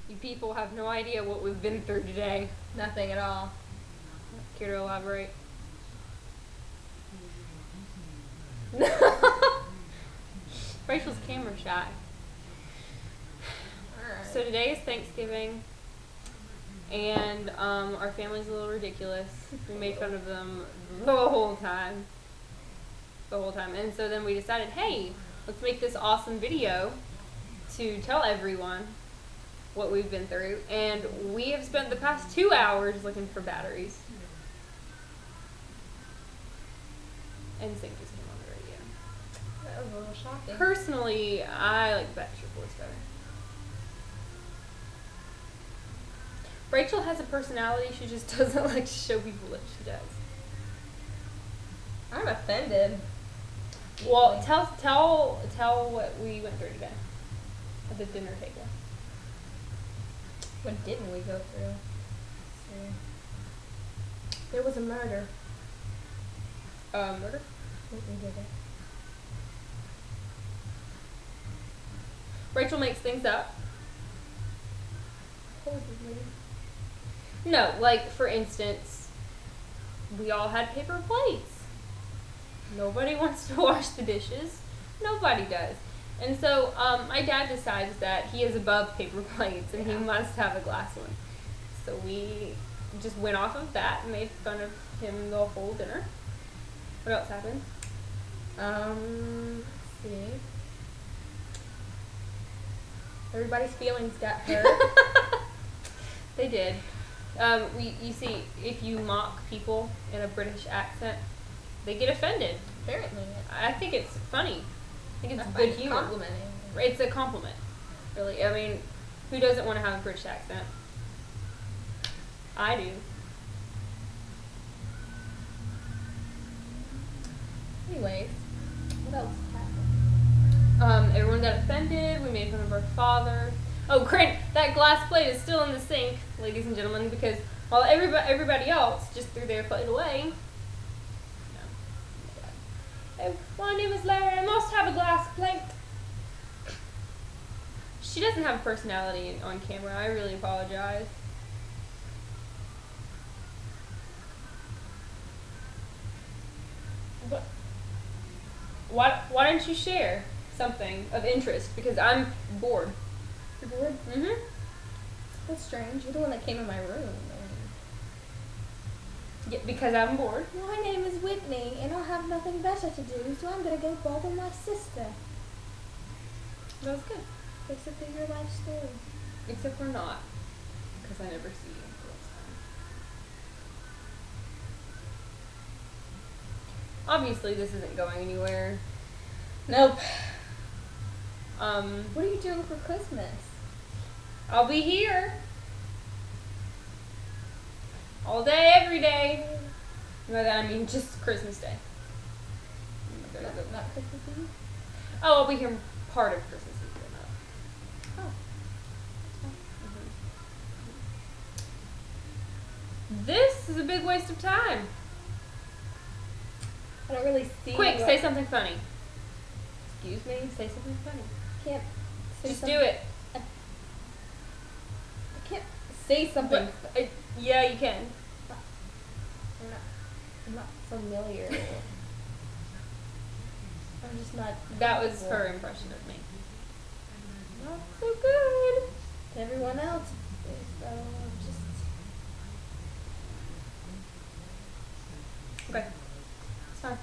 You people have no idea what we've been through today. Nothing at all. Care to elaborate? Rachel's camera shy. Alright. So today is Thanksgiving, and our family's a little ridiculous. We made fun of them the whole time. And so then we decided, hey, let's make this awesome video to tell everyone what we've been through. And we have spent the past 2 hours looking for batteries. And Sync just came on the radio. That was a little shocking. Personally, I like Backstreet Boys better. Rachel has a personality, she just doesn't like to show people that she does. I'm offended. Well, tell what we went through today at the dinner table. What didn't we go through? There was a murder. Murder? We did it. Rachel makes things up. Supposedly. No, like for instance, we all had paper plates. Nobody wants to wash the dishes. Nobody does. And so my dad decides that he is above paper plates and he must have a glass one. So we just went off of that and made fun of him the whole dinner. What else happened? Let's see. Everybody's feelings got hurt. They did. You see, if you mock people in a British accent, they get offended. Apparently. I think it's funny. I think it's I good find humor. complimenting. It's a compliment, really. I mean, who doesn't want to have a British accent? I do. Anyways, what else happened? Everyone got offended. We made fun of our father. Oh, great! That glass plate is still in the sink, ladies and gentlemen, because while everybody else just threw their plate away. Hey, my name is Larry. I must have a glass plate. She doesn't have a personality on camera. I really apologize. But why don't you share something of interest? Because I'm bored. You're bored? Mm-hmm. That's strange. You're the one that came in my room. Yeah, because I'm bored. My name is Whitney, and I have nothing better to do, so I'm gonna go bother my sister. That was good. Basically your life story. Except for not. Because I never see you. Obviously, this isn't going anywhere. Nope. Um, What are you doing for Christmas? I'll be here. All day, every day. By that I mean just Christmas Day. Not Christmas Eve? Oh, I'll be here part of Christmas Eve, but not. Oh. This is a big waste of time. I don't really see. Quick, say something funny. Excuse me, say something funny. Can't say Just something. do it. I can't say something. But, yeah, you can. I'm not familiar. I'm just not. That was her impression of me. Not so good. Everyone else is, so I'm just. Okay. It's fine.